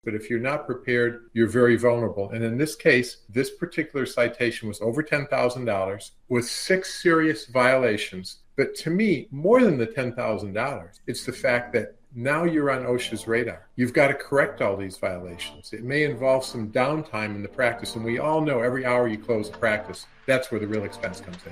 But if you're not prepared, you're very vulnerable. And in this case, this particular citation was over $10,000 with 6 serious violations. But to me, more than the $10,000, it's the fact that now you're on OSHA's radar. You've got to correct all these violations. It may involve some downtime in the practice. And we all know every hour you close a practice, that's where the real expense comes in.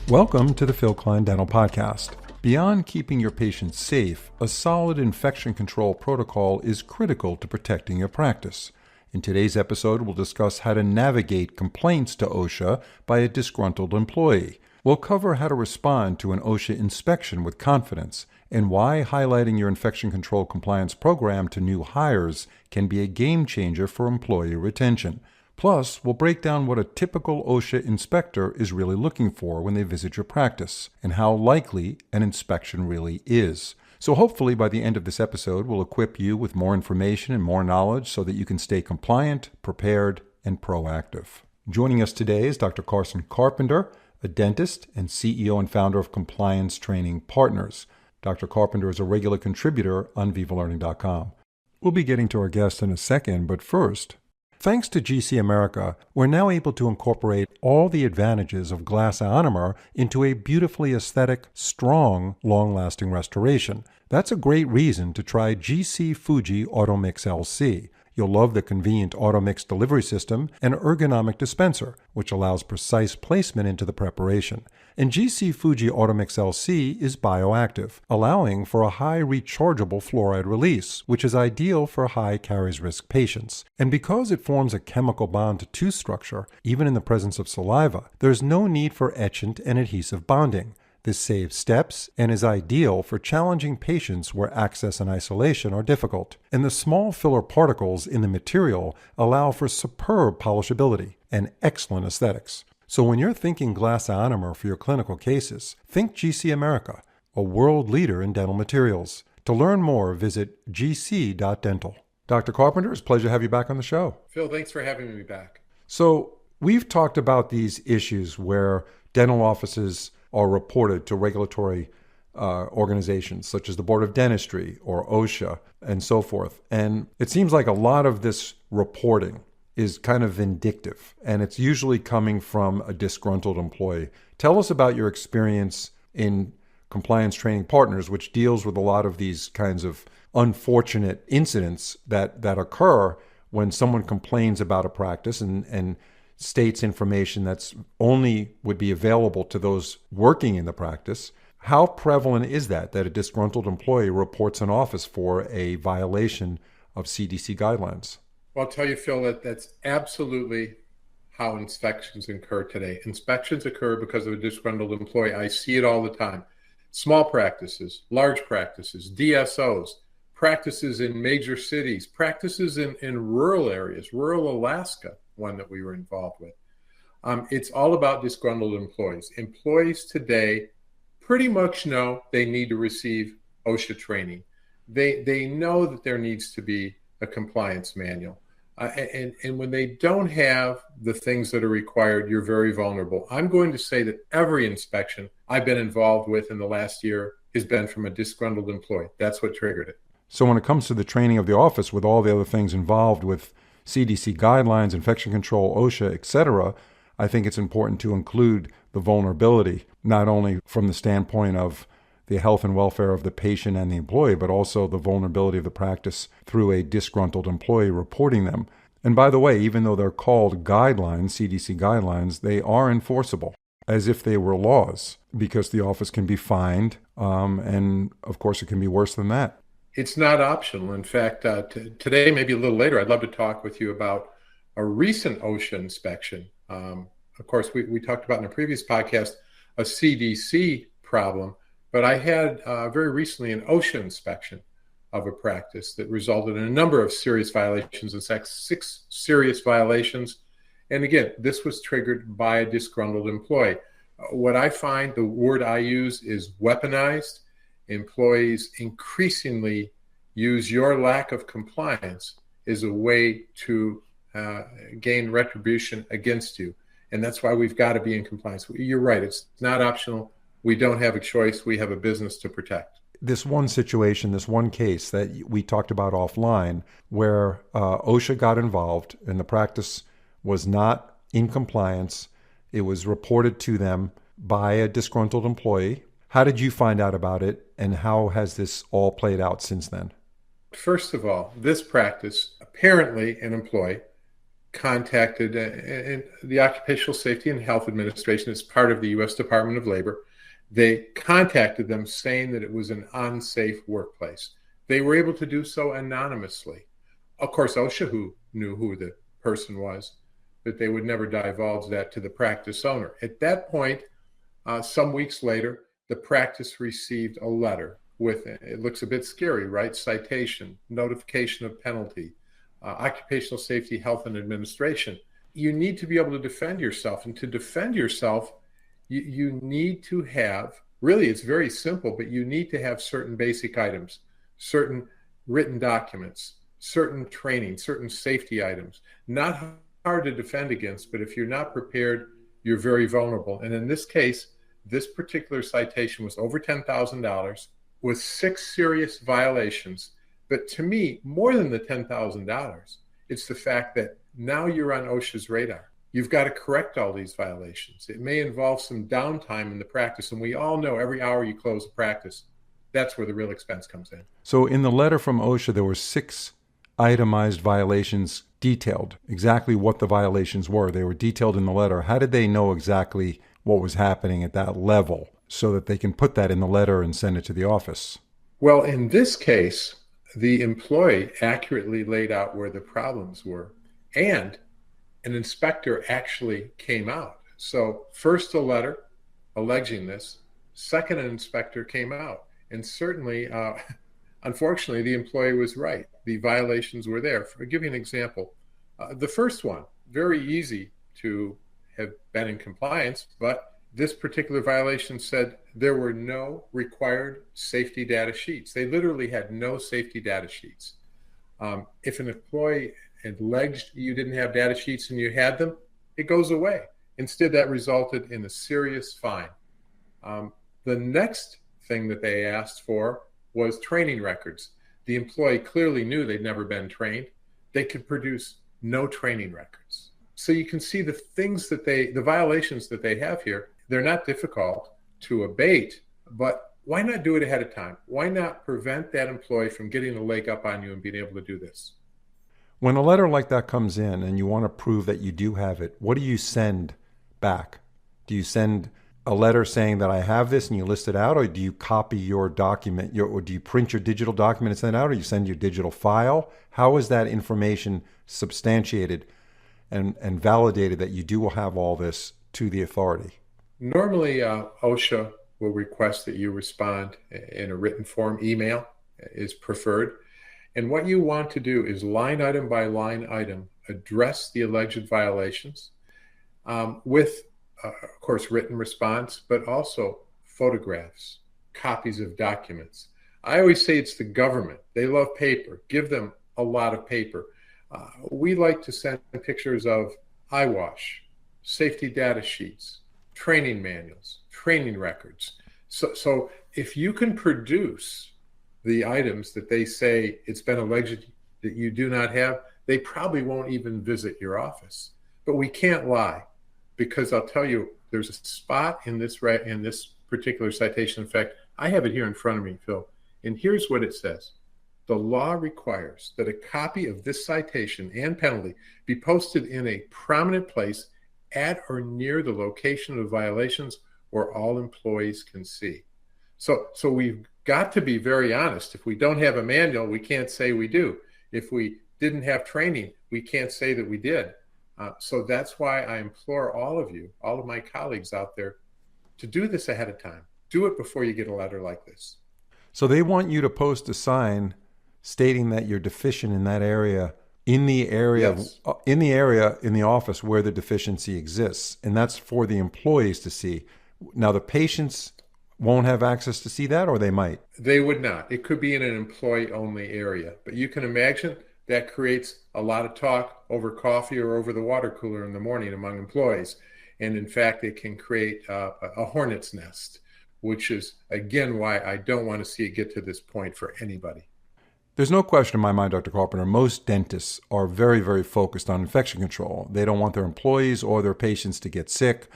Welcome to the Phil Klein Dental Podcast. Beyond keeping your patients safe, a solid infection control protocol is critical to protecting your practice. In today's episode, we'll discuss how to navigate complaints to OSHA by a disgruntled employee. We'll cover how to respond to an OSHA inspection with confidence and why highlighting your infection control compliance program to new hires can be a game changer for employee retention. Plus, we'll break down what a typical OSHA inspector is really looking for when they visit your practice, and how likely an inspection really is. So hopefully by the end of this episode, we'll equip you with more information and more knowledge so that you can stay compliant, prepared, and proactive. Joining us today is Dr. Karson Carpenter, a dentist and CEO and founder of Compliance Training Partners. Dr. Carpenter is a regular contributor on VivaLearning.com. We'll be getting to our guest in a second, but first, thanks to GC America, we're now able to incorporate all the advantages of glass ionomer into a beautifully aesthetic, strong, long-lasting restoration. That's a great reason to try GC Fuji Automix LC. You'll love the convenient Automix delivery system and ergonomic dispenser, which allows precise placement into the preparation. And GC Fuji Automix LC is bioactive, allowing for a high rechargeable fluoride release, which is ideal for high caries risk patients. And because it forms a chemical bond to tooth structure, even in the presence of saliva, there's no need for etchant and adhesive bonding. This saves steps and is ideal for challenging patients where access and isolation are difficult. And the small filler particles in the material allow for superb polishability and excellent aesthetics. So when you're thinking glass ionomer for your clinical cases, think GC America, a world leader in dental materials. To learn more, visit gc.dental. Dr. Carpenter, it's a pleasure to have you back on the show. Phil, thanks for having me back. So we've talked about these issues where dental offices are reported to regulatory organizations such as the Board of Dentistry or OSHA and so forth. And it seems like a lot of this reporting is kind of vindictive, and it's usually coming from a disgruntled employee. Tell us about your experience in Compliance Training Partners, which deals with a lot of these kinds of unfortunate incidents that occur when someone complains about a practice and states information that's only would be available to those working in the practice. How prevalent is that a disgruntled employee reports an office for a violation of CDC guidelines? Well, I'll tell you, Phil, that's absolutely how inspections occur today. Inspections occur because of a disgruntled employee. I see it all the time. Small practices, large practices, DSOs, practices in major cities, practices in rural areas, rural Alaska, one that we were involved with. It's all about disgruntled employees. Employees today pretty much know they need to receive OSHA training. They know that there needs to be a compliance manual. And when they don't have the things that are required, you're very vulnerable. I'm going to say that every inspection I've been involved with in the last year has been from a disgruntled employee. That's what triggered it. So when it comes to the training of the office with all the other things involved with CDC guidelines, infection control, OSHA, etc., I think it's important to include the vulnerability, not only from the standpoint of the health and welfare of the patient and the employee, but also the vulnerability of the practice through a disgruntled employee reporting them. And by the way, even though they're called guidelines, CDC guidelines, they are enforceable as if they were laws, because the office can be fined, and of course it can be worse than that. It's not optional. In fact, today, maybe a little later, I'd love to talk with you about a recent OSHA inspection. Of course, we talked about in a previous podcast a CDC problem, but I had very recently an OSHA inspection of a practice that resulted in a number of serious violations, in fact, 6 serious violations. And again, this was triggered by a disgruntled employee. What I find, the word I use is weaponized. Employees increasingly use your lack of compliance as a way to gain retribution against you. And that's why we've got to be in compliance. You're right. It's not optional. We don't have a choice. We have a business to protect. this one situation, this one case that we talked about offline, where OSHA got involved and the practice was not in compliance. It was reported to them by a disgruntled employee. How did you find out about it, and how has this all played out since then? First of all, this practice, apparently an employee contacted the Occupational Safety and Health Administration as part of the U.S. Department of Labor. They contacted them saying that it was an unsafe workplace. They were able to do so anonymously. Of course, OSHA who knew who the person was, but they would never divulge that to the practice owner. At that point, some weeks later, the practice received a letter with, it looks a bit scary, right? Citation, notification of penalty, Occupational Safety, Health, and Administration. You need to be able to defend yourself. And to defend yourself, you need to have, really, it's very simple, but you need to have certain basic items, certain written documents, certain training, certain safety items. Not hard to defend against, but if you're not prepared, you're very vulnerable. And in this case, this particular citation was over $10,000 with 6 serious violations. But to me, more than the $10,000, it's the fact that now you're on OSHA's radar. You've got to correct all these violations. It may involve some downtime in the practice, and we all know every hour you close a practice, that's where the real expense comes in. So in the letter from OSHA, there were 6 itemized violations detailed, exactly what the violations were. They were detailed in the letter. How did they know exactly what was happening at that level so that they can put that in the letter and send it to the office? Well, in this case, the employee accurately laid out where the problems were, and an inspector actually came out. So first a letter alleging this, second an inspector came out. And certainly, unfortunately, the employee was right. The violations were there. I'll give you an example. The first one, very easy to have been in compliance, but this particular violation said there were no required safety data sheets. They literally had no safety data sheets. If an employee alleged you didn't have data sheets and you had them, it goes away. Instead, that resulted in a serious fine. The next thing that they asked for was training records. The employee clearly knew they'd never been trained. They could produce no training records. So you can see the things that the violations that they have here, they're not difficult to abate, but why not do it ahead of time? Why not prevent that employee from getting a leg up on you and being able to do this? When a letter like that comes in and you want to prove that you do have it, what do you send back? Do you send a letter saying that I have this and you list it out, or do you copy your document, or do you print your digital document and send it out, or you send your digital file? How is that information substantiated and validated that you do have all this to the authority? Normally, OSHA will request that you respond in a written form. Email is preferred. And what you want to do is line item by line item, address the alleged violations with, of course, written response, but also photographs, copies of documents. I always say it's the government. They love paper. Give them a lot of paper. We like to send pictures of eye wash, safety data sheets, training manuals, training records. So if you can produce the items that they say it's been alleged that you do not have, they probably won't even visit your office. But we can't lie, because I'll tell you, there's a spot in this particular citation. In fact, I have it here in front of me, Phil, and here's what it says. The law requires that a copy of this citation and penalty be posted in a prominent place at or near the location of violations where all employees can see. So we've got to be very honest. If we don't have a manual, we can't say we do. If we didn't have training, we can't say that we did. So that's why I implore all of you, all of my colleagues out there, to do this ahead of time. Do it before you get a letter like this. So they want you to post a sign stating that you're deficient in that area, in the area, Yes. in the office where the deficiency exists, and that's for the employees to see. Now, the patients won't have access to see that, or they might? They would not. It could be in an employee-only area. But you can imagine that creates a lot of talk over coffee or over the water cooler in the morning among employees. And in fact, it can create a hornet's nest which is, again, why I don't want to see it get to this point for anybody. There's no question in my mind, Dr. Carpenter, most dentists are very, very focused on infection control. They don't want their employees or their patients to get sick,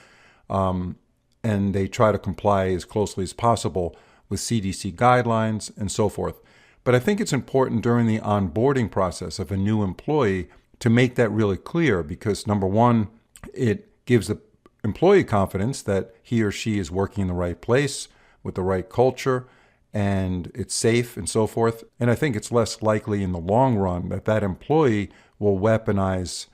and they try to comply as closely as possible with CDC guidelines and so forth. But I think it's important during the onboarding process of a new employee to make that really clear because, number one, it gives the employee confidence that he or she is working in the right place with the right culture and it's safe and so forth. And I think it's less likely in the long run that that employee will weaponize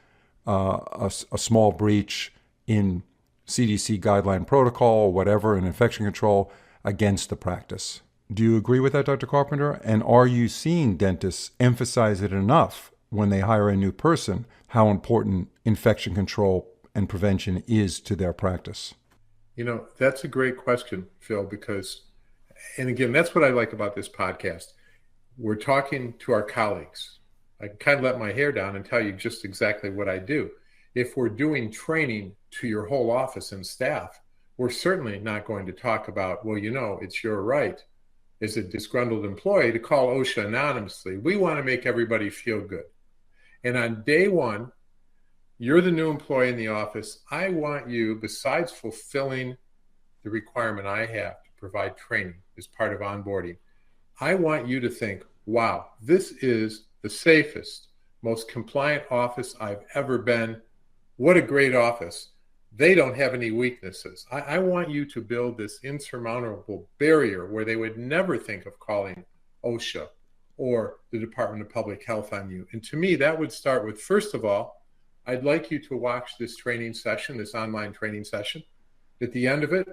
a small breach in CDC guideline protocol or whatever in infection control against the practice. Do you agree with that, Dr. Carpenter? And are you seeing dentists emphasize it enough when they hire a new person, how important infection control and prevention is to their practice? That's a great question, Phil, because, and again, that's what I like about this podcast. We're talking to our colleagues. I can kind of let my hair down and tell you just exactly what I do. If we're doing training to your whole office and staff, we're certainly not going to talk about, well, it's your right as a disgruntled employee to call OSHA anonymously. We want to make everybody feel good. And on day one, you're the new employee in the office. I want you, besides fulfilling the requirement I have to provide training as part of onboarding, I want you to think, wow, this is the safest, most compliant office I've ever been. What a great office. They don't have any weaknesses. I want you to build this insurmountable barrier where they would never think of calling OSHA or the Department of Public Health on you. And to me, that would start with, first of all, I'd like you to watch this training session, this online training session. At the end of it,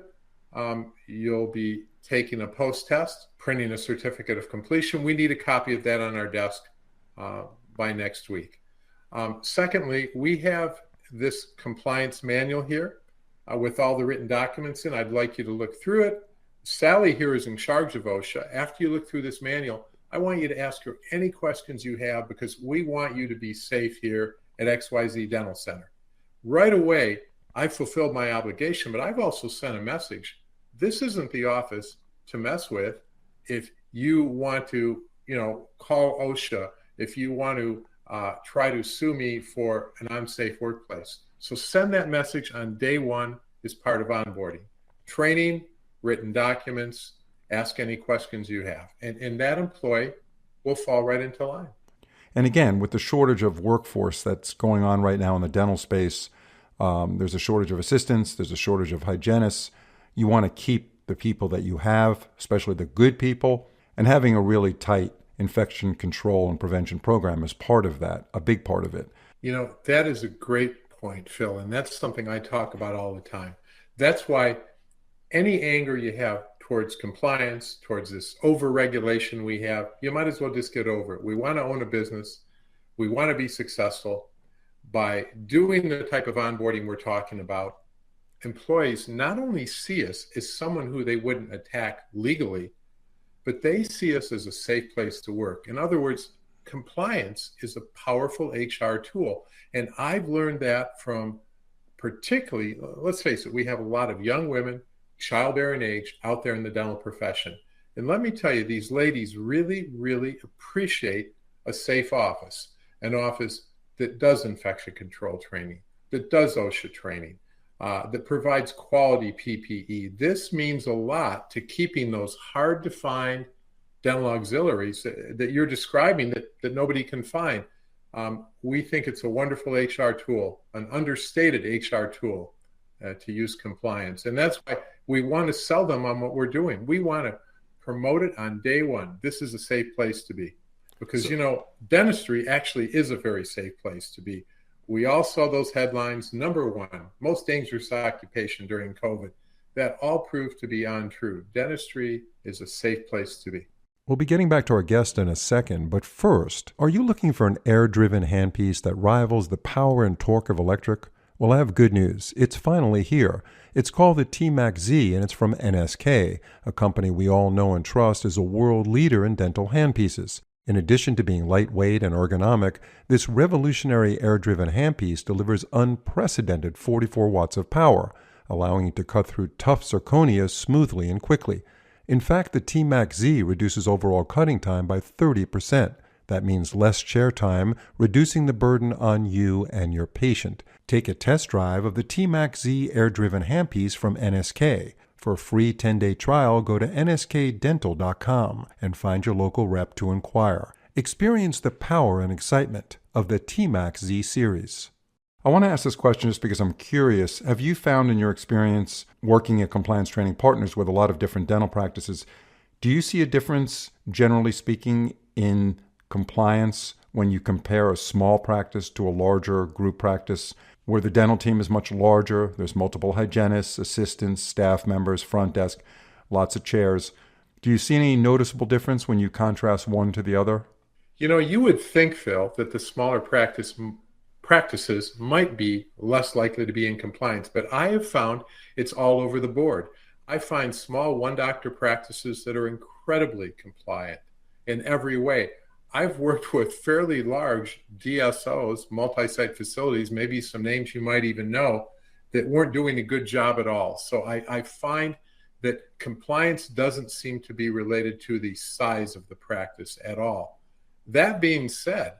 you'll be taking a post-test, printing a certificate of completion. We need a copy of that on our desk by next week. Secondly, we have this compliance manual here with all the written documents in. I'd like you to look through it. Sally here is in charge of OSHA. After you look through this manual, I want you to ask her any questions you have because we want you to be safe here at XYZ Dental Center. Right away, I've fulfilled my obligation, but I've also sent a message. This isn't the office to mess with. If you want to, call OSHA, if you want to try to sue me for an unsafe workplace. So send that message on day one as part of onboarding. Training, written documents, ask any questions you have. And that employee will fall right into line. And again, with the shortage of workforce that's going on right now in the dental space, there's a shortage of assistants, there's a shortage of hygienists. You want to keep the people that you have, especially the good people, and having a really tight infection control and prevention program is part of that, a big part of it. That is a great point, Phil, and that's something I talk about all the time. That's why any anger you have towards compliance, towards this over-regulation we have, you might as well just get over it. We want to own a business. We want to be successful. By doing the type of onboarding we're talking about, employees not only see us as someone who they wouldn't attack legally, but they see us as a safe place to work. In other words, compliance is a powerful HR tool. And I've learned that from particularly, let's face it, we have a lot of young women, childbearing age, out there in the dental profession. And let me tell you, these ladies really, really appreciate a safe office, an office that does infection control training, that does OSHA training, that provides quality PPE. This means a lot to keeping those hard to find dental auxiliaries that you're describing that nobody can find. We think it's a wonderful HR tool, an understated HR tool to use compliance. And that's why we want to sell them on what we're doing. We want to promote it on day one. This is a safe place to be because, dentistry actually is a very safe place to be. We all saw those headlines, number one, most dangerous occupation during COVID. That all proved to be untrue. Dentistry is a safe place to be. We'll be getting back to our guest in a second, but first, are you looking for an air-driven handpiece that rivals the power and torque of electric? Well, I have good news. It's finally here. It's called the T-Max Z, and it's from NSK, a company we all know and trust as a world leader in dental handpieces. In addition to being lightweight and ergonomic, this revolutionary air-driven handpiece delivers unprecedented 44 watts of power, allowing you to cut through tough zirconia smoothly and quickly. In fact, the T-Max Z reduces overall cutting time by 30%. That means less chair time, reducing the burden on you and your patient. Take a test drive of the T-Max Z air-driven handpiece from NSK. For a free 10-day trial, go to nskdental.com and find your local rep to inquire. Experience the power and excitement of the T-Max Z series. I want to ask this question just because I'm curious. Have you found in your experience working at Compliance Training Partners with a lot of different dental practices, do you see a difference, generally speaking, in compliance when you compare a small practice to a larger group practice where the dental team is much larger, there's multiple hygienists, assistants, staff members, front desk, lots of chairs? Do you see any noticeable difference when you contrast one to the other? You know, you would think, Phil, that the smaller practices might be less likely to be in compliance, but I have found it's all over the board. I find small one-doctor practices that are incredibly compliant in every way. I've worked with fairly large DSOs, multi-site facilities, maybe some names you might even know, that weren't doing a good job at all. So I find that compliance doesn't seem to be related to the size of the practice at all. That being said,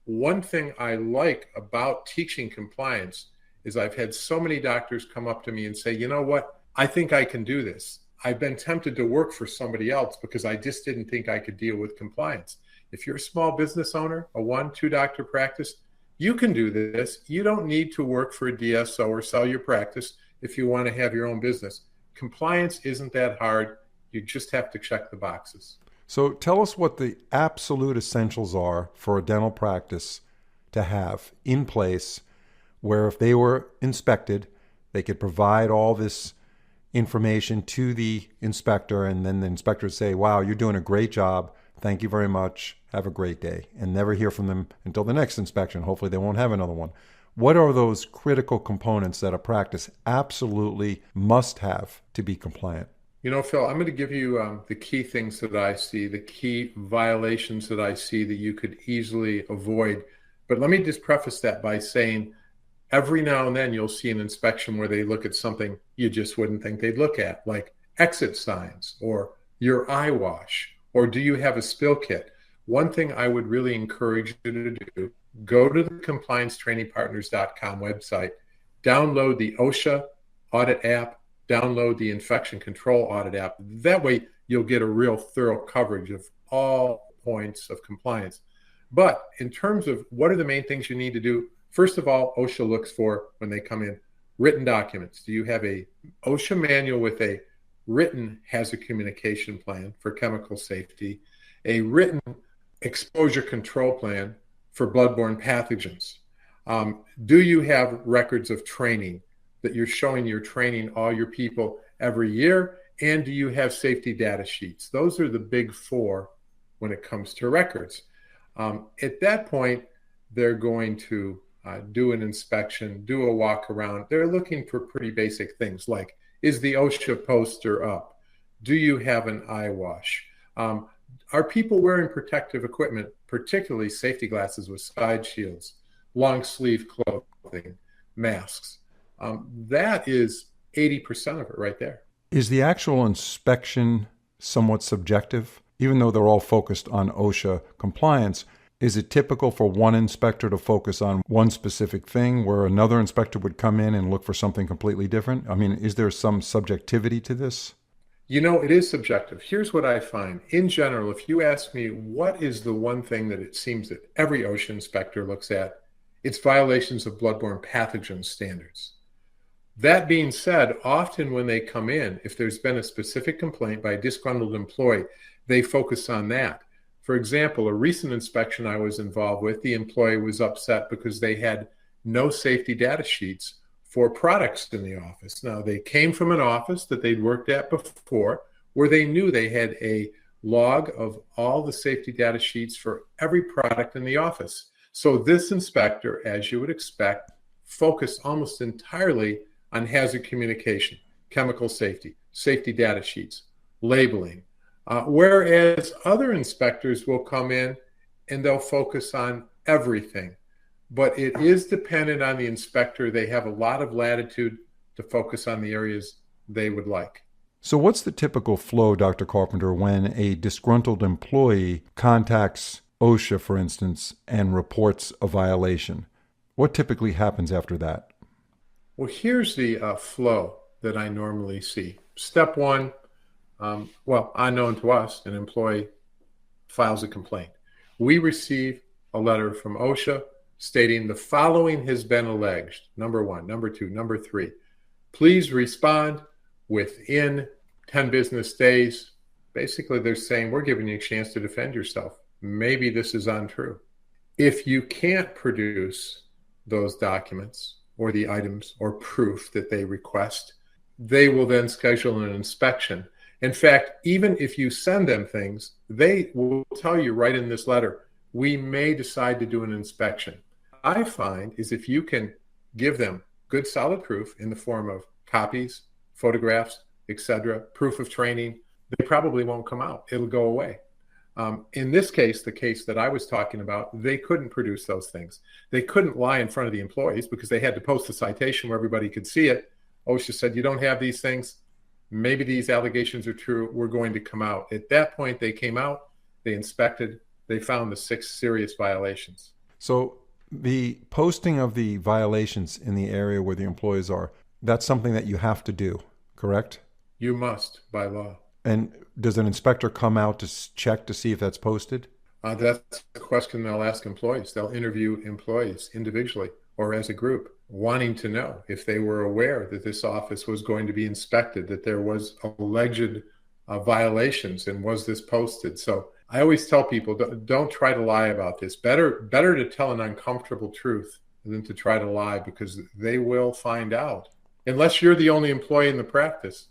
one thing I like about teaching compliance is I've had so many doctors come up to me and say, you know what, I think I can do this. I've been tempted to work for somebody else because I just didn't think I could deal with compliance. If you're a small business owner, a 1-2 doctor practice, you can do this. You don't need to work for a DSO or sell your practice if you want to have your own business. Compliance isn't that hard. You just have to check the boxes. So tell us what the absolute essentials are for a dental practice to have in place where if they were inspected, they could provide all this information to the inspector, and then the inspector would say, wow, you're doing a great job. Thank you very much. Have a great day. And never hear from them until the next inspection. Hopefully they won't have another one. What are those critical components that a practice absolutely must have to be compliant? You know, Phil, I'm going to give you the key things that I see, the key violations that I see that you could easily avoid. But let me just preface that by saying every now and then you'll see an inspection where they look at something you just wouldn't think they'd look at, like exit signs or your eye wash, or do you have a spill kit? One thing I would really encourage you to do, go to the compliancetrainingpartners.com website, download the OSHA audit app, download the infection control audit app. That way you'll get a real thorough coverage of all points of compliance. But in terms of what are the main things you need to do, first of all, OSHA looks for, when they come in, written documents. Do you have a OSHA manual with a written hazard communication plan for chemical safety, a written exposure control plan for bloodborne pathogens? Do you have records of training that you're showing you're training all your people every year? And do you have safety data sheets? Those are the big four when it comes to records. At that point, they're going to do an inspection, do a walk around. They're looking for pretty basic things like, is the OSHA poster up? Do you have an eye wash? Are people wearing protective equipment, particularly safety glasses with side shields, long sleeve clothing, masks? That is 80% of it right there. Is the actual inspection somewhat subjective? Even though they're all focused on OSHA compliance, is it typical for one inspector to focus on one specific thing where another inspector would come in and look for something completely different? I mean, is there some subjectivity to this? You know, it is subjective. Here's what I find. In general, if you ask me what is the one thing that it seems that every OSHA inspector looks at, it's violations of bloodborne pathogen standards. That being said, often when they come in, if there's been a specific complaint by a disgruntled employee, they focus on that. For example, a recent inspection I was involved with, the employee was upset because they had no safety data sheets for products in the office. Now, they came from an office that they'd worked at before where they knew they had a log of all the safety data sheets for every product in the office. So this inspector, as you would expect, focused almost entirely on hazard communication, chemical safety, safety data sheets, labeling. Whereas other inspectors will come in and they'll focus on everything. But it is dependent on the inspector. They have a lot of latitude to focus on the areas they would like. So what's the typical flow, Dr. Carpenter, when a disgruntled employee contacts OSHA, for instance, and reports a violation? What typically happens after that? Well, here's the flow that I normally see. Step one, unknown to us, an employee files a complaint. We receive a letter from OSHA stating the following has been alleged. Number one, number two, number three. Please respond within 10 business days. Basically, they're saying, we're giving you a chance to defend yourself. Maybe this is untrue. If you can't produce those documents or the items or proof that they request, they will then schedule an inspection. In fact, even if you send them things, they will tell you right in this letter, we may decide to do an inspection. I find is if you can give them good solid proof in the form of copies, photographs, etc., proof of training, they probably won't come out. It'll go away. In this case, the case that I was talking about, they couldn't produce those things. They couldn't lie in front of the employees because they had to post a citation where everybody could see it. OSHA said, you don't have these things. Maybe these allegations are true. We're going to come out. At that point, they came out, they inspected, they found the 6 serious violations. So the posting of the violations in the area where the employees are, that's something that you have to do, correct? You must by law. And does an inspector come out to check to see if that's posted? That's the question they'll ask employees. They'll interview employees individually or as a group, wanting to know if they were aware that this office was going to be inspected, that there was alleged violations, and was this posted. So I always tell people, don't try to lie about this. Better to tell an uncomfortable truth than to try to lie, because they will find out. Unless you're the only employee in the practice,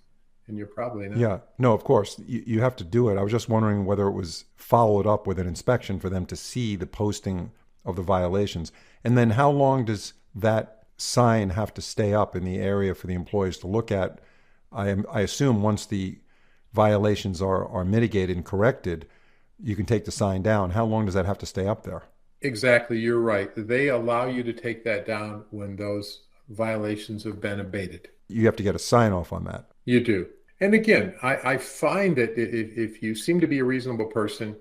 and you're probably not. Yeah, no, of course, you have to do it. I was just wondering whether it was followed up with an inspection for them to see the posting of the violations. And then how long does that sign have to stay up in the area for the employees to look at? I assume once the violations are mitigated and corrected, you can take the sign down. How long does that have to stay up there? Exactly, you're right. They allow you to take that down when those violations have been abated. You have to get a sign off on that. You do. And again, I find that if you seem to be a reasonable person,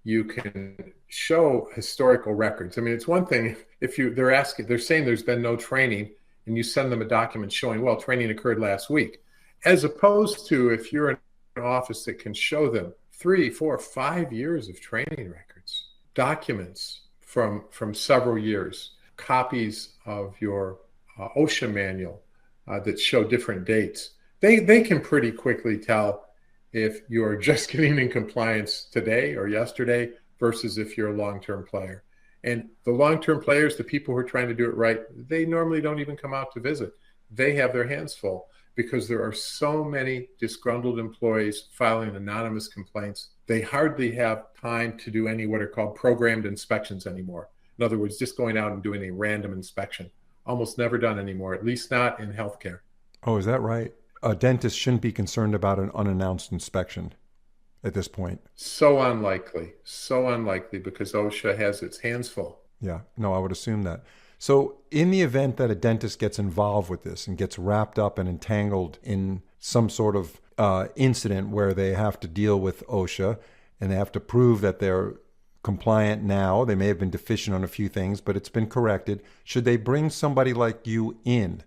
you can show historical records. I mean, it's one thing if they're saying there's been no training, and you send them a document showing, well, training occurred last week, as opposed to if you're in an office that can show them 3, 4, 5 years of training records, documents from several years, copies of your OSHA manual that show different dates. They can pretty quickly tell if you're just getting in compliance today or yesterday versus if you're a long-term player. And the long-term players, the people who are trying to do it right, they normally don't even come out to visit. They have their hands full because there are so many disgruntled employees filing anonymous complaints. They hardly have time to do any what are called programmed inspections anymore. In other words, just going out and doing a random inspection. Almost never done anymore, at least not in healthcare. Oh, is that right? A dentist shouldn't be concerned about an unannounced inspection at this point. So unlikely because OSHA has its hands full. Yeah, no, I would assume that. So in the event that a dentist gets involved with this and gets wrapped up and entangled in some sort of incident where they have to deal with OSHA and they have to prove that they're compliant now, they may have been deficient on a few things, but it's been corrected. Should they bring somebody like you in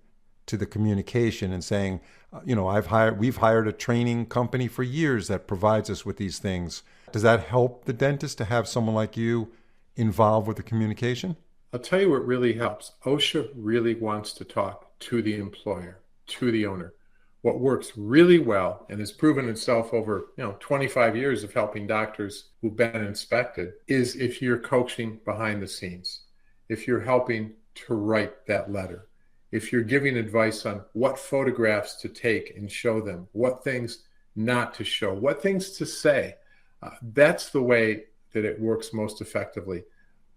to the communication and saying, we've hired a training company for years that provides us with these things? Does that help the dentist to have someone like you involved with the communication? I'll tell you what really helps. OSHA really wants to talk to the employer, to the owner. What works really well and has proven itself over 25 years of helping doctors who've been inspected is if you're coaching behind the scenes, if you're helping to write that letter, if you're giving advice on what photographs to take and show them, what things not to show, what things to say. That's the way that it works most effectively.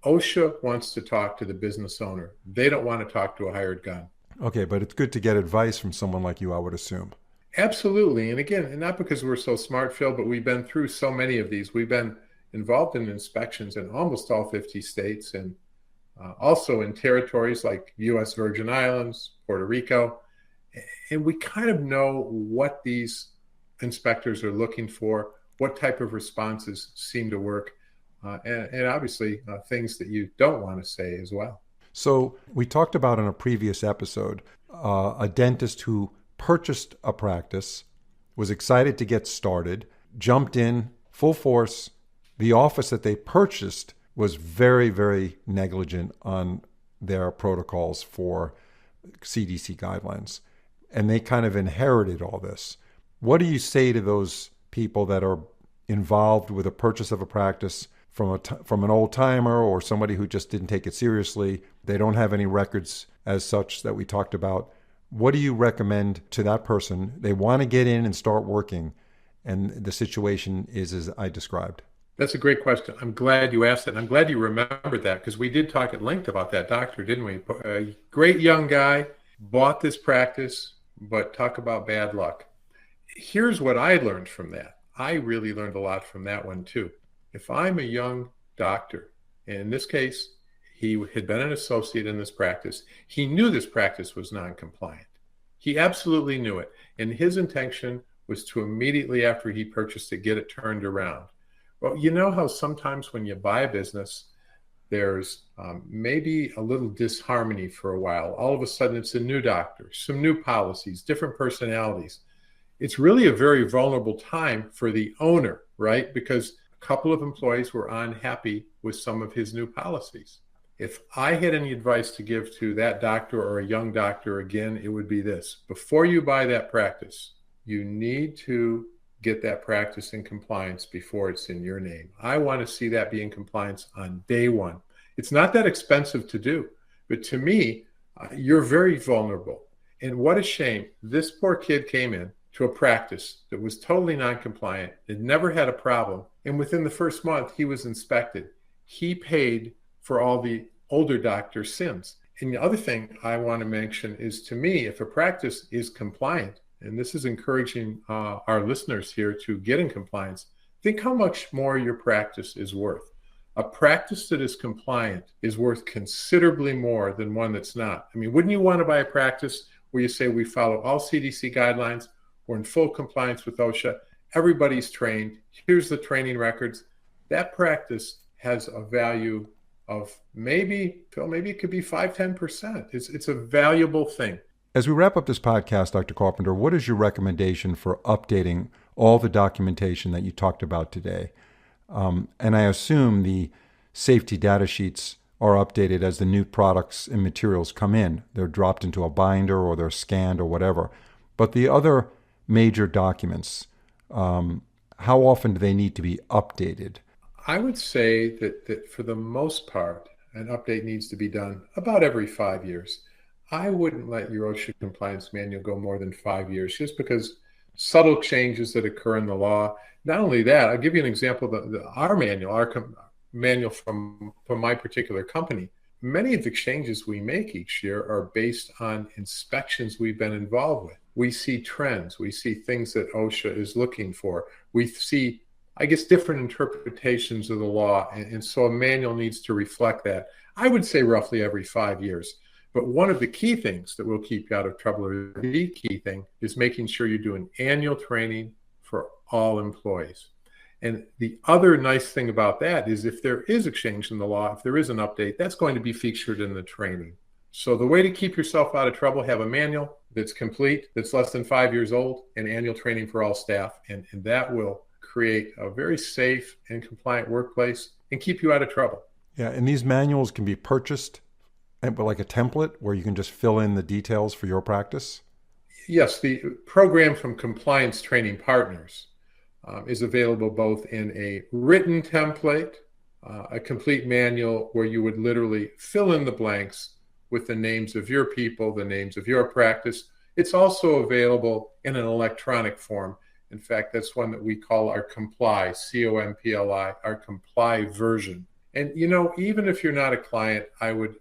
OSHA wants to talk to the business owner. They don't want to talk to a hired gun. Okay, but it's good to get advice from someone like you, I would assume. Absolutely. And again, and not because we're so smart, Phil, but we've been through so many of these. We've been involved in inspections in almost all 50 states and also in territories like U.S. Virgin Islands, Puerto Rico. And we kind of know what these inspectors are looking for, what type of responses seem to work, and obviously things that you don't want to say as well. So we talked about in a previous episode a dentist who purchased a practice, was excited to get started, jumped in full force. The office that they purchased was very, very negligent on their protocols for CDC guidelines. And they kind of inherited all this. What do you say to those people that are involved with a purchase of a practice from an old timer or somebody who just didn't take it seriously? They don't have any records as such that we talked about. What do you recommend to that person? They want to get in and start working, and the situation is as I described. That's a great question. I'm glad you asked it. And I'm glad you remembered that, because we did talk at length about that doctor, didn't we? A great young guy, bought this practice, but talk about bad luck. Here's what I learned from that. I really learned a lot from that one too. If I'm a young doctor, and in this case, he had been an associate in this practice, he knew this practice was non-compliant. He absolutely knew it. And his intention was to immediately after he purchased it, get it turned around. Well, you know how sometimes when you buy a business, there's maybe a little disharmony for a while. All of a sudden, it's a new doctor, some new policies, different personalities. It's really a very vulnerable time for the owner, right? Because a couple of employees were unhappy with some of his new policies. If I had any advice to give to that doctor or a young doctor, again, it would be this. Before you buy that practice, you need to get that practice in compliance before it's in your name. I want to see that be in compliance on day one. It's not that expensive to do, but to me, you're very vulnerable. And what a shame. This poor kid came in to a practice that was totally non-compliant. It never had a problem. And within the first month, he was inspected. He paid for all the older doctor's sins. And the other thing I want to mention is, to me, if a practice is compliant, and this is encouraging our listeners here to get in compliance, think how much more your practice is worth. A practice that is compliant is worth considerably more than one that's not. I mean, wouldn't you want to buy a practice where you say we follow all CDC guidelines, we're in full compliance with OSHA, everybody's trained, here's the training records? That practice has a value of maybe, Phil, maybe it could be 5-10%. It's a valuable thing. As we wrap up this podcast, Dr. Carpenter, what is your recommendation for updating all the documentation that you talked about today? And I assume the safety data sheets are updated as the new products and materials come in. They're dropped into a binder or they're scanned or whatever. But the other major documents, how often do they need to be updated? I would say that for the most part, an update needs to be done about every 5 years. I wouldn't let your OSHA compliance manual go more than 5 years, just because subtle changes that occur in the law. Not only that, I'll give you an example. Our manual from my particular company, many of the changes we make each year are based on inspections we've been involved with. We see trends. We see things that OSHA is looking for. We see, I guess, different interpretations of the law. And so a manual needs to reflect that. I would say roughly every 5 years. But one of the key things that will keep you out of trouble, or the key thing, is making sure you're doing annual training for all employees. And the other nice thing about that is, if there is a change in the law, if there is an update, that's going to be featured in the training. So the way to keep yourself out of trouble, have a manual that's complete, that's less than 5 years old, and annual training for all staff. And that will create a very safe and compliant workplace and keep you out of trouble. Yeah, and these manuals can be purchased, but like a template where you can just fill in the details for your practice? Yes, the program from Compliance Training Partners is available both in a written template, a complete manual where you would literally fill in the blanks with the names of your people, the names of your practice. It's also available in an electronic form. In fact, that's one that we call our Comply, C-O-M-P-L-I, our Comply version. And, you know, even if you're not a client, I would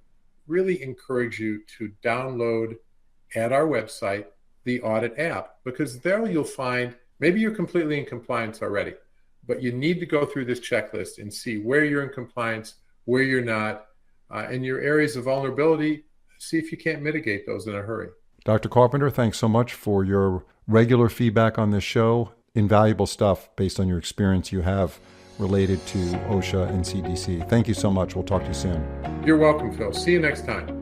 really encourage you to download at our website the audit app, because there you'll find, maybe you're completely in compliance already, but you need to go through this checklist and see where you're in compliance, where you're not, and your areas of vulnerability. See if you can't mitigate those in a hurry. Dr. Carpenter, thanks so much for your regular feedback on this show. Invaluable stuff based on your experience you have related to OSHA and CDC. Thank you so much. We'll talk to you soon. You're welcome, Phil. See you next time.